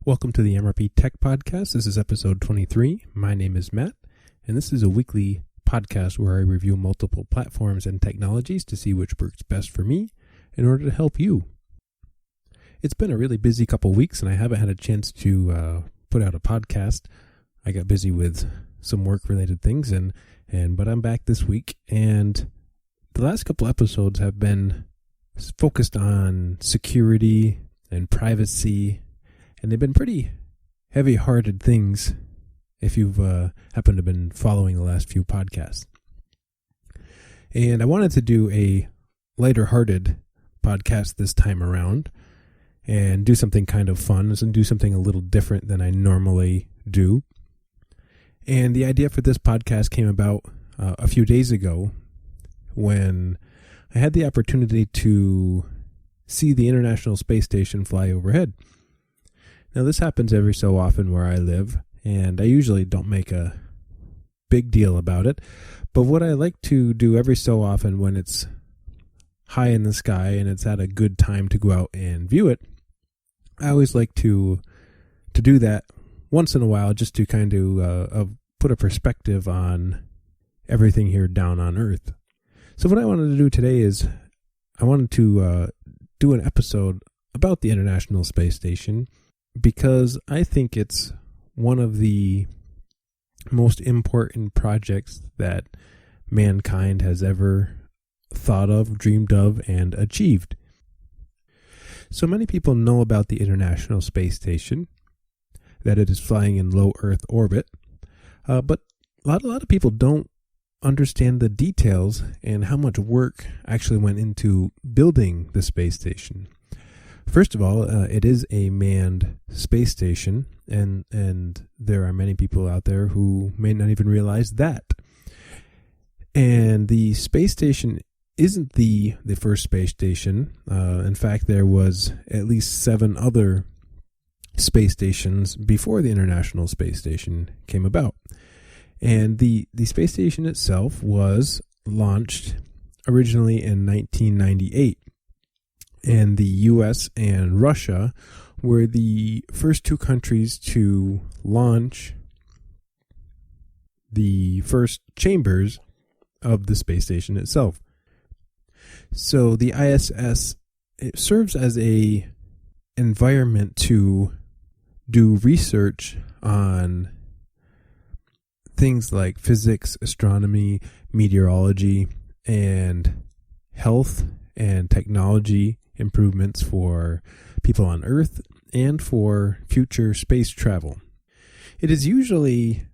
Welcome to the MrpTech podcast. This is episode 23. My name is Matt, and this is a weekly podcast where I review multiple platforms and technologies to see which works best for me in order to help you. It's been a really busy couple weeks, and I haven't had a chance to put out a podcast. I got busy with some work-related things, but I'm back this week, and the last couple episodes have been focused on security and privacy, and they've been pretty heavy-hearted things if you've happened to have been following the last few podcasts. And I wanted to do a lighter-hearted podcast this time around and do something kind of fun and do something a little different than I normally do. And the idea for this podcast came about a few days ago when I had the opportunity to see the International Space Station fly overhead. Now, this happens every so often where I live, and I usually don't make a big deal about it. But what I like to do every so often when it's high in the sky and it's at a good time to go out and view it, I always like to do that once in a while just to kind of put a perspective on everything here down on Earth. So what I wanted to do today is I wanted to do an episode about the International Space Station because I think it's one of the most important projects that mankind has ever thought of, dreamed of, and achieved. So many people know about the International Space Station, that it is flying in low Earth orbit, but a lot of people don't understand the details and how much work actually went into building the space station. First of all, it is a manned space station, and there are many people out there who may not even realize that. And the space station isn't the first space station. In fact, there was at least 7 other space stations before the International Space Station came about. And the space station itself was launched originally in 1998. And the U.S. and Russia were the first 2 countries to launch the first chambers of the space station itself. So the ISS, it serves as a environment to do research on things like physics, astronomy, meteorology, and health and technology improvements for people on Earth and for future space travel. It is usually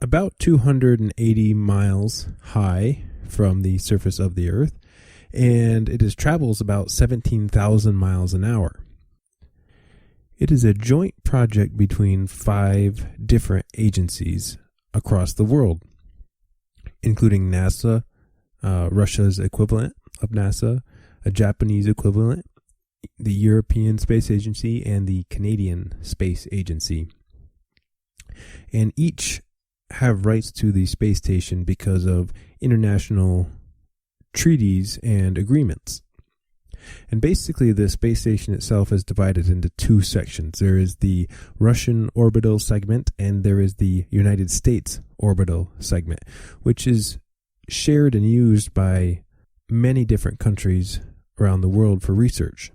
about 280 miles high from the surface of the Earth, and it travels about 17,000 miles an hour. It is a joint project between 5 different agencies across the world, including NASA, Russia's equivalent of NASA, a Japanese equivalent, the European Space Agency, and the Canadian Space Agency. And each have rights to the space station because of international treaties and agreements. And basically, the space station itself is divided into 2 sections. There is the Russian orbital segment, and there is the United States orbital segment, which is shared and used by many different countries around the world for research.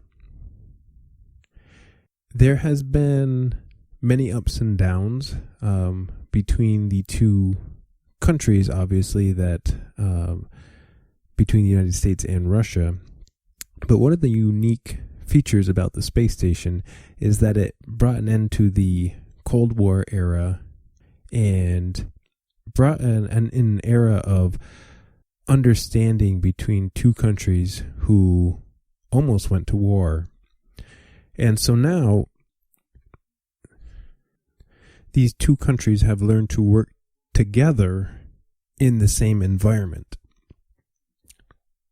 There has been many ups and downs between the 2 countries, obviously, that between the United States and Russia. But one of the unique features about the space station is that it brought an end to the Cold War era and brought an era of understanding between 2 countries who almost went to war. And so now these 2 countries have learned to work together in the same environment.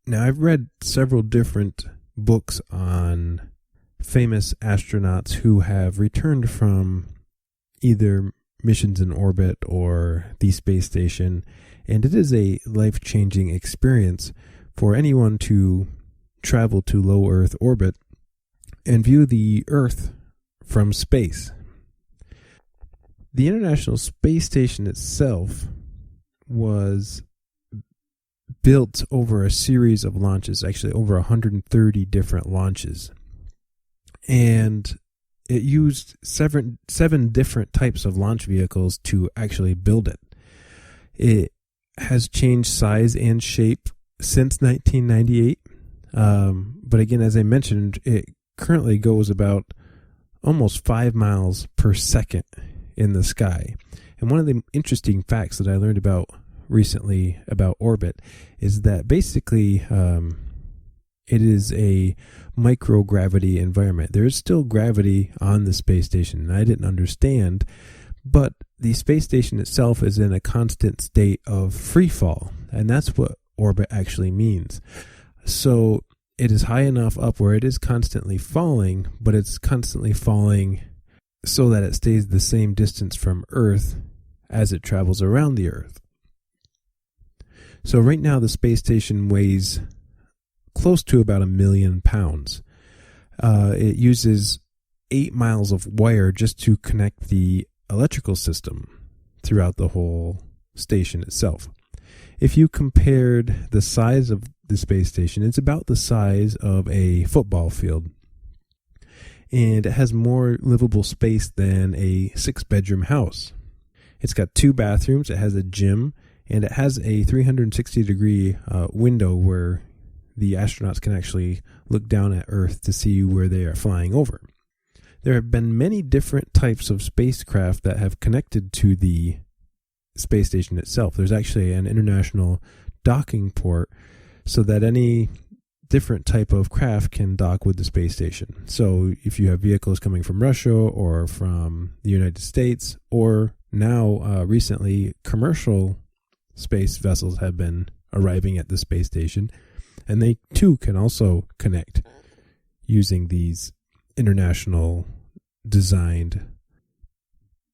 Now, I've read several different books on famous astronauts who have returned from either missions in orbit or the space station, and it is a life-changing experience for anyone to travel to low Earth orbit and view the Earth from space. The International Space Station itself was built over a series of launches, actually over 130 different launches. And it used seven different types of launch vehicles to actually build it. It has changed size and shape since 1998. But again, as I mentioned, it currently goes about almost 5 miles per second in the sky. And one of the interesting facts that I learned about recently about orbit is that basically it is a microgravity environment. There is still gravity on the space station, and I didn't understand, but the space station itself is in a constant state of free fall, and that's what orbit actually means. So it is high enough up where it is constantly falling, but it's constantly falling so that it stays the same distance from Earth as it travels around the Earth. So right now the space station weighs close to about 1 million pounds. It uses 8 miles of wire just to connect the electrical system throughout the whole station itself. If you compared the size of the space station, it's about the size of a football field. And it has more livable space than a 6-bedroom house. It's got 2 bathrooms, it has a gym, and it has a 360-degree window where the astronauts can actually look down at Earth to see where they are flying over. There have been many different types of spacecraft that have connected to the space station itself. There's actually an international docking port so that any different type of craft can dock with the space station. So if you have vehicles coming from Russia or from the United States, or now recently commercial space vessels have been arriving at the space station, and they too can also connect using these international designed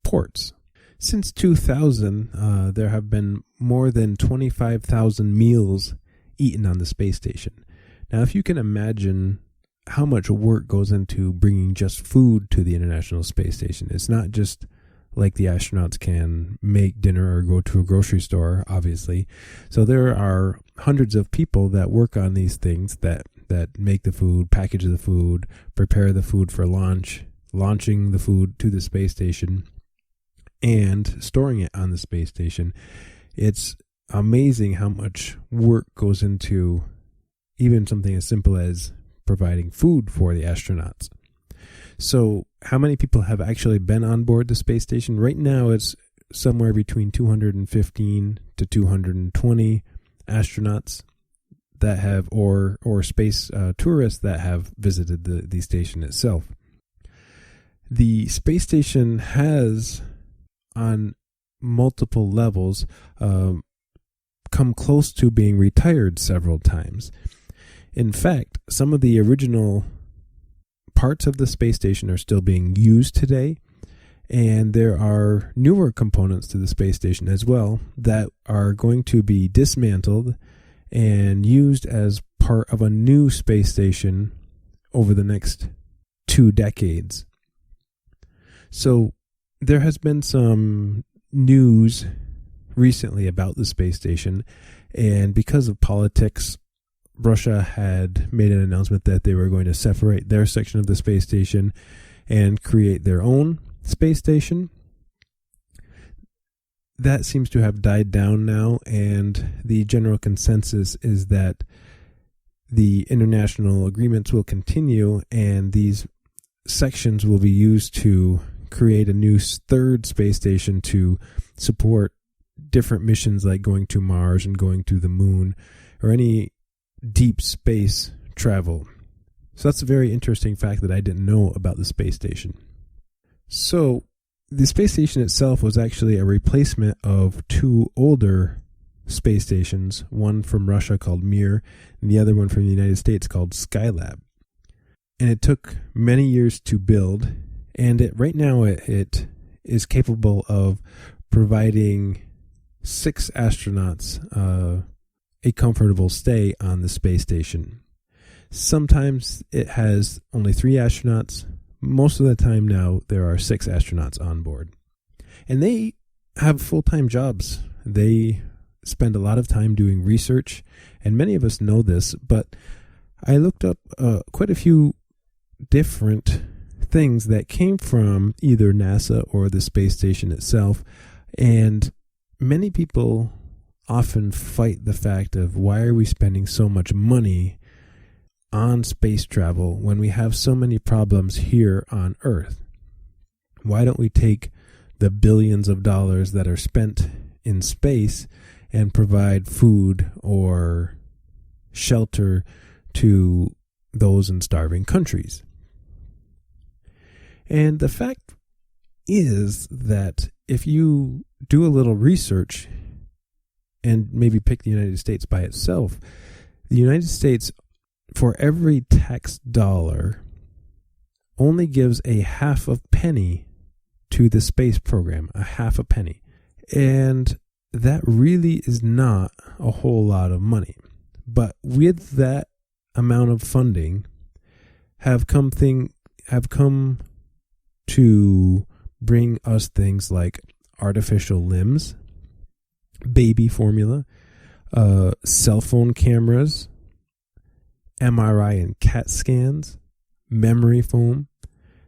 ports. Since 2000, there have been more than 25,000 meals eaten on the space station. Now, if you can imagine how much work goes into bringing just food to the International Space Station, it's not just like the astronauts can make dinner or go to a grocery store, obviously. So there are hundreds of people that work on these things that make the food, package the food, prepare the food for launch, launching the food to the space station, and storing it on the space station. It's amazing how much work goes into even something as simple as providing food for the astronauts. So how many people have actually been on board the space station? Right now it's somewhere between 215 to 220 astronauts that have, or space tourists that have visited the station itself. The space station has, on multiple levels, come close to being retired several times. In fact, some of the original parts of the space station are still being used today, and there are newer components to the space station as well that are going to be dismantled and used as part of a new space station over the next 2 decades. So there has been some news recently about the space station, and because of politics, Russia had made an announcement that they were going to separate their section of the space station and create their own space station. That seems to have died down now, and the general consensus is that the international agreements will continue, and these sections will be used to create a new 3rd space station to support different missions like going to Mars and going to the moon, or any deep space travel. So that's a very interesting fact that I didn't know about the space station. So the space station itself was actually a replacement of 2 older space stations, one from Russia called Mir and the other one from the United States called Skylab. And it took many years to build, and right now it is capable of providing 6 astronauts a comfortable stay on the space station. Sometimes it has only 3 astronauts. Most of the time now, there are 6 astronauts on board. And they have full-time jobs. They spend a lot of time doing research, and many of us know this, but I looked up quite a few different things that came from either NASA or the space station itself, and many people often fight the fact of why are we spending so much money on space travel when we have so many problems here on Earth? Why don't we take the billions of dollars that are spent in space and provide food or shelter to those in starving countries? And the fact is that if you do a little research and maybe pick the United States by itself, the United States, for every tax dollar, only gives a half a penny to the space program, a half a penny. And that really is not a whole lot of money. But with that amount of funding have come to bring us things like artificial limbs, baby formula, cell phone cameras, MRI and CAT scans, memory foam,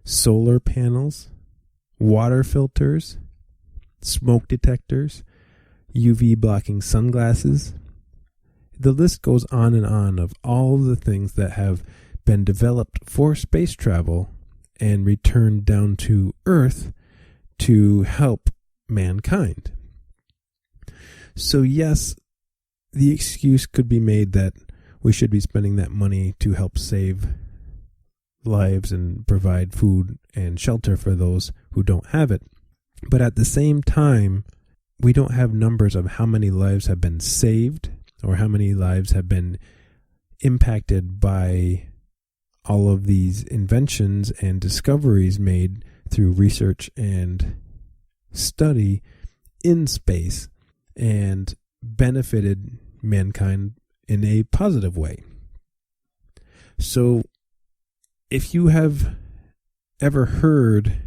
solar panels, water filters, smoke detectors, UV blocking sunglasses. The list goes on and on of all the things that have been developed for space travel and returned down to Earth to help mankind. So yes, the excuse could be made that we should be spending that money to help save lives and provide food and shelter for those who don't have it. But at the same time, we don't have numbers of how many lives have been saved or how many lives have been impacted by all of these inventions and discoveries made through research and study in space and benefited mankind in a positive way. So if you have ever heard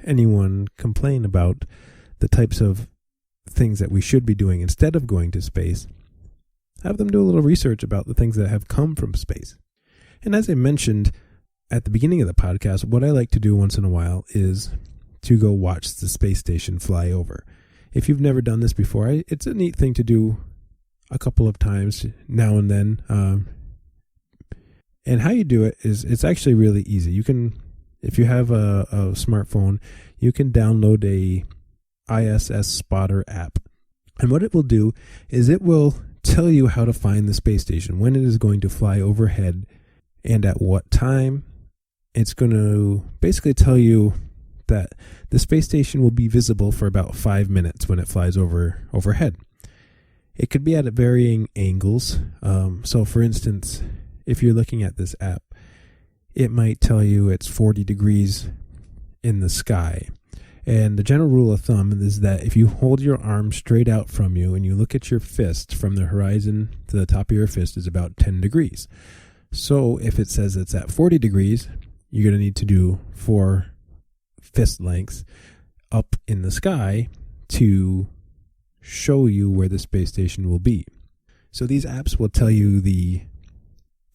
anyone complain about the types of things that we should be doing instead of going to space, have them do a little research about the things that have come from space. And as I mentioned at the beginning of the podcast, what I like to do once in a while is to go watch the space station fly over. If you've never done this before, it's a neat thing to do a couple of times now and then. And how you do it is it's actually really easy. You can, if you have a smartphone, you can download a ISS Spotter app. And what it will do is it will tell you how to find the space station, when it is going to fly overhead, and at what time. It's going to basically tell you that the space station will be visible for about 5 minutes when it flies overhead. It could be at varying angles. So for instance, if you're looking at this app, it might tell you it's 40 degrees in the sky. And the general rule of thumb is that if you hold your arm straight out from you and you look at your fist from the horizon to the top of your fist is about 10 degrees. So if it says it's at 40 degrees, you're going to need to do 4 fist lengths up in the sky to show you where the space station will be. So these apps will tell you the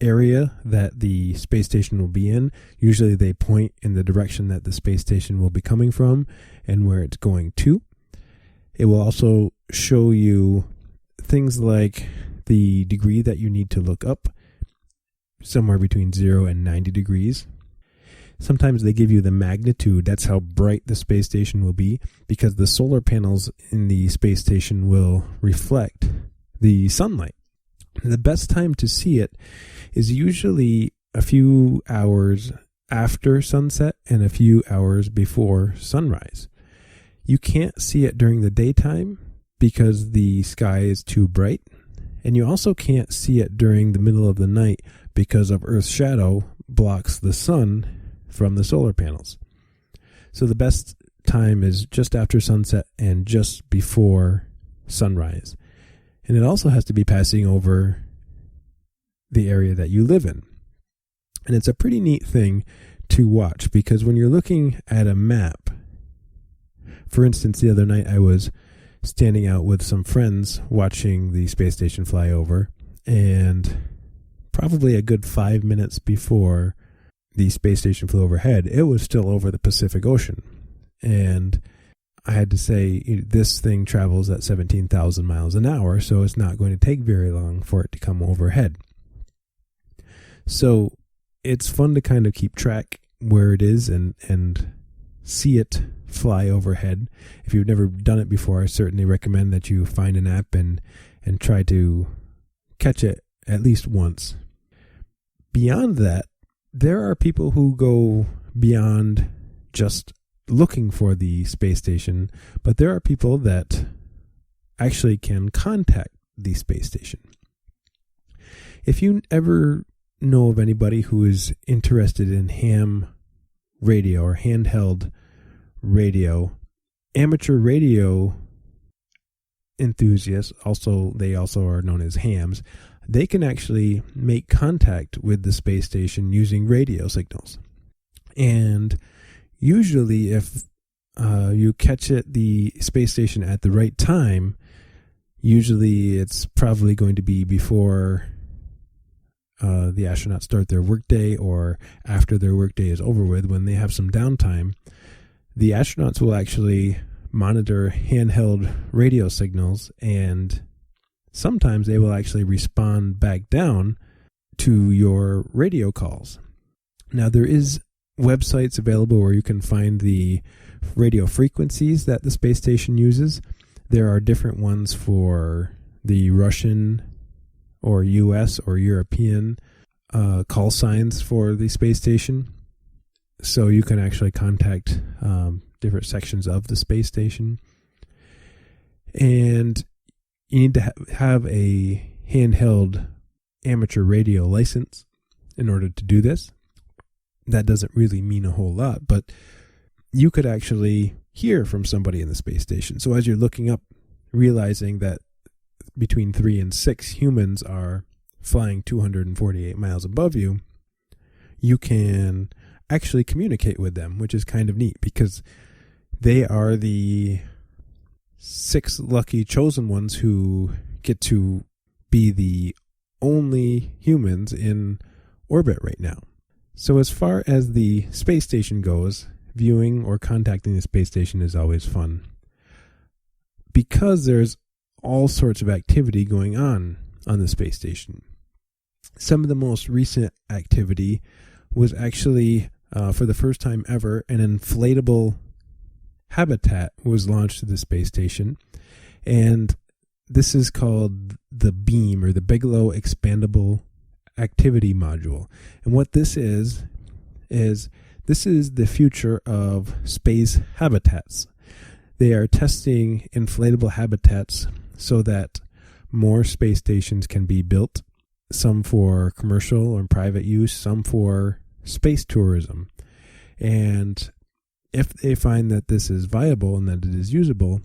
area that the space station will be in. Usually they point in the direction that the space station will be coming from and where it's going to. It will also show you things like the degree that you need to look up, somewhere between 0 and 90 degrees. Sometimes they give you the magnitude. That's how bright the space station will be, because the solar panels in the space station will reflect the sunlight. The best time to see it is usually a few hours after sunset and a few hours before sunrise. You can't see it during the daytime because the sky is too bright, and you also can't see it during the middle of the night because of Earth's shadow blocks the sun from the solar panels. So the best time is just after sunset and just before sunrise. And it also has to be passing over the area that you live in. And it's a pretty neat thing to watch, because when you're looking at a map, For instance, the other night I was standing out with some friends watching the space station fly over, and probably a good 5 minutes before the space station flew overhead, it was still over the Pacific Ocean. And I had to say, this thing travels at 17,000 miles an hour, so it's not going to take very long for it to come overhead. So it's fun to kind of keep track where it is and see it fly overhead. If you've never done it before, I certainly recommend that you find an app and try to catch it at least once. Beyond that, there are people who go beyond just looking for the space station, but there are people that actually can contact the space station. If you ever know of anybody who is interested in ham radio or handheld radio, amateur radio enthusiasts, they also are known as hams, they can actually make contact with the space station using radio signals. And usually if you catch the space station at the right time, usually it's probably going to be before the astronauts start their workday or after their workday is over with, when they have some downtime. The astronauts will actually monitor handheld radio signals, and sometimes they will actually respond back down to your radio calls. Now, there is websites available where you can find the radio frequencies that the space station uses. There are different ones for the Russian or US or European call signs for the space station. So you can actually contact different sections of the space station. And you need to have a handheld amateur radio license in order to do this. That doesn't really mean a whole lot, but you could actually hear from somebody in the space station. So as you're looking up, realizing that between 3 and 6 humans are flying 248 miles above you, you can actually communicate with them, which is kind of neat because they are the 6 lucky chosen ones who get to be the only humans in orbit right now. So as far as the space station goes, viewing or contacting the space station is always fun because there's all sorts of activity going on the space station. Some of the most recent activity was actually, for the first time ever, an inflatable habitat was launched to the space station, and this is called the BEAM, or the Bigelow Expandable Activity Module. And what this is this is the future of space habitats. They are testing inflatable habitats so that more space stations can be built, some for commercial and private use, some for space tourism. And if they find that this is viable and that it is usable,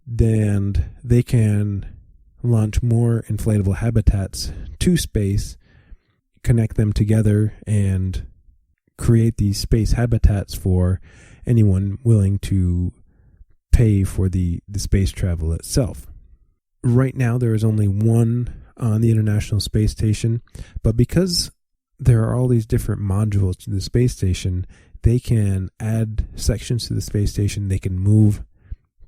then they can launch more inflatable habitats to space, connect them together, and create these space habitats for anyone willing to pay for the space travel itself. Right now, there is only one on the International Space Station, but because there are all these different modules to the space station, they can add sections to the space station. They can move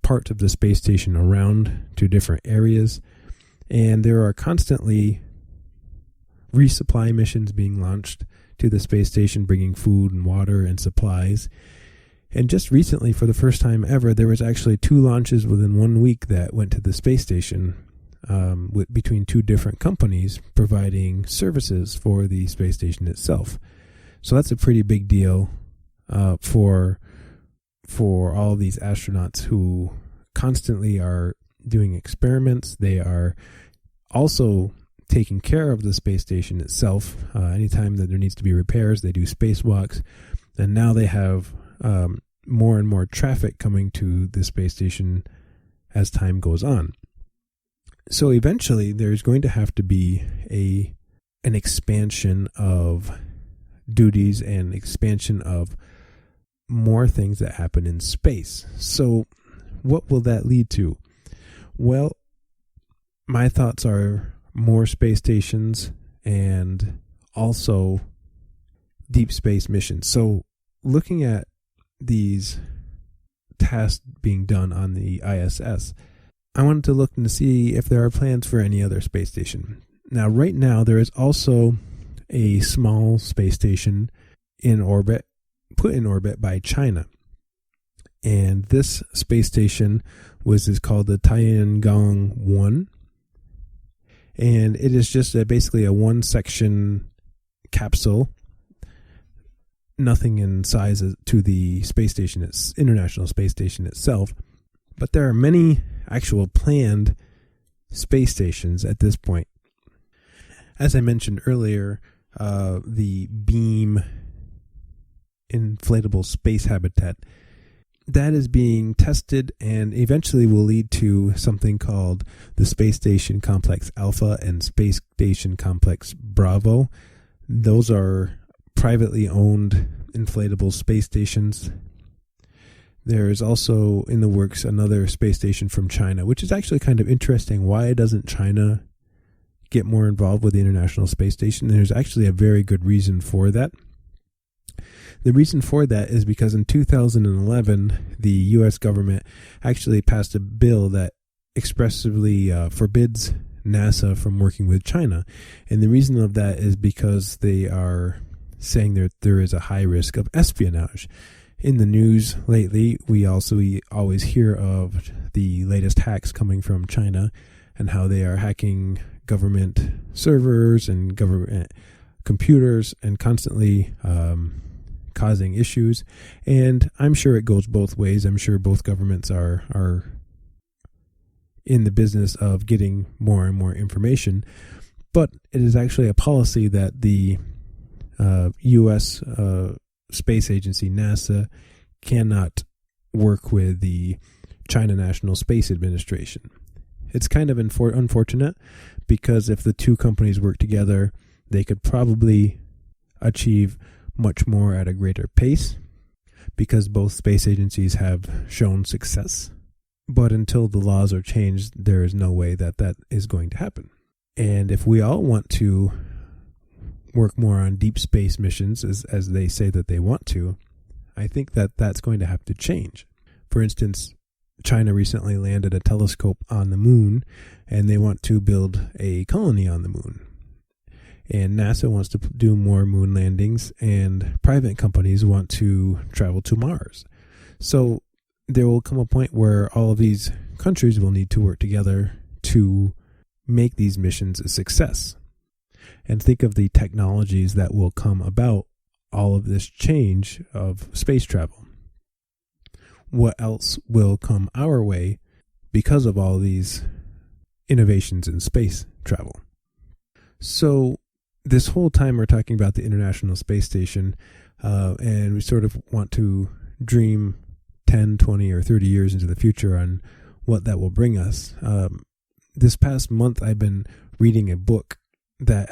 parts of the space station around to different areas, and there are constantly resupply missions being launched to the space station, bringing food and water and supplies. And just recently, for the first time ever, there was actually 2 launches within 1 week that went to the space station between 2 different companies providing services for the space station itself. So that's a pretty big deal for all these astronauts who constantly are doing experiments. They are also taking care of the space station itself. Anytime that there needs to be repairs, they do spacewalks. And now they have more and more traffic coming to the space station as time goes on. So eventually there's going to have to be an expansion of duties and expansion of more things that happen in space. So what will that lead to? Well, my thoughts are more space stations and also deep space missions. So looking at these tasks being done on the ISS, I wanted to look and see if there are plans for any other space station. Now, right now, there is also a small space station in orbit, put in orbit by China. And this space station is called the Tiangong 1. And it is just basically a one-section capsule, nothing in size to the space station, International Space Station itself. But there are many actual planned space stations at this point. As I mentioned earlier, the beam inflatable space habitat, that is being tested and eventually will lead to something called the Space Station Complex Alpha and Space Station Complex Bravo. Those are privately owned inflatable space stations. There is also in the works another space station from China, which is actually kind of interesting. Why doesn't China get more involved with the International Space Station? There's actually a very good reason for that. The reason for that is because in 2011, the U.S. government actually passed a bill that expressly forbids NASA from working with China. And the reason of that is because they are saying that there is a high risk of espionage. In the news lately, we always hear of the latest hacks coming from China and how they are hacking government servers and government computers and constantly causing issues. And I'm sure it goes both ways. I'm sure both governments are in the business of getting more and more information. But it is actually a policy that the U.S. Space Agency, NASA, cannot work with the China National Space Administration. It's kind of unfortunate because if the two companies work together, they could probably achieve much more at a greater pace because both space agencies have shown success. But until the laws are changed, there is no way that that is going to happen. And if we all want to work more on deep space missions, as they say that they want to, I think that that's going to have to change. For instance, China recently landed a telescope on the moon, and they want to build a colony on the moon. And NASA wants to do more moon landings, and private companies want to travel to Mars. So there will come a point where all of these countries will need to work together to make these missions a success. And think of the technologies that will come about all of this change of space travel. What else will come our way because of all these innovations in space travel? So this whole time we're talking about the International Space Station, and we sort of want to dream 10, 20, or 30 years into the future on what that will bring us. This past month I've been reading a book that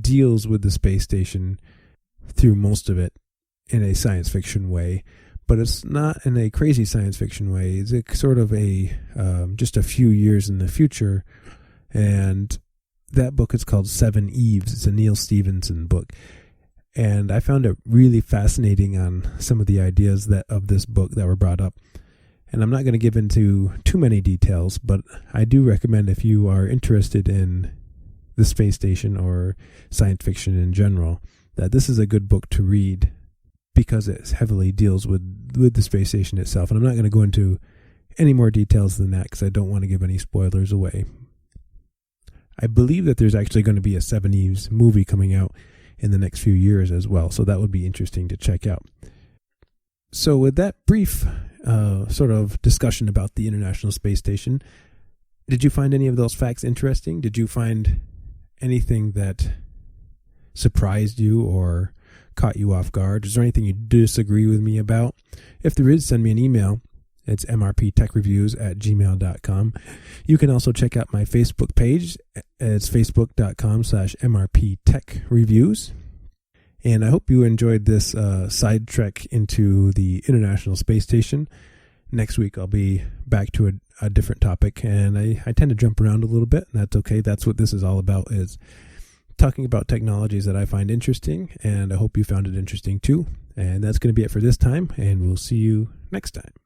deals with the space station through most of it in a science fiction way, but it's not in a crazy science fiction way. It's sort of just a few years in the future, and that book is called Seven Eves. It's a Neil Stephenson book, and I found it really fascinating on some of the ideas of this book that were brought up. And I'm not going to give into too many details, but I do recommend if you are interested in the space station or science fiction in general, that this is a good book to read because it heavily deals with the space station itself. And I'm not going to go into any more details than that because I don't want to give any spoilers away. I believe that there's actually going to be a Seven Eves movie coming out in the next few years as well, so that would be interesting to check out. So with that brief sort of discussion about the International Space Station, did you find any of those facts interesting? Did you find anything that surprised you or caught you off guard? Is there anything you disagree with me about? If there is, send me an email. It's mrptechreviews@gmail.com. You can also check out my Facebook page. It's facebook.com/mrptechreviews. And I hope you enjoyed this side trek into the International Space Station. next week I'll be back to a different topic, and I tend to jump around a little bit, and that's okay. That's what this is all about, is talking about technologies that I find interesting, and I hope you found it interesting too. And that's going to be it for this time, and we'll see you next time.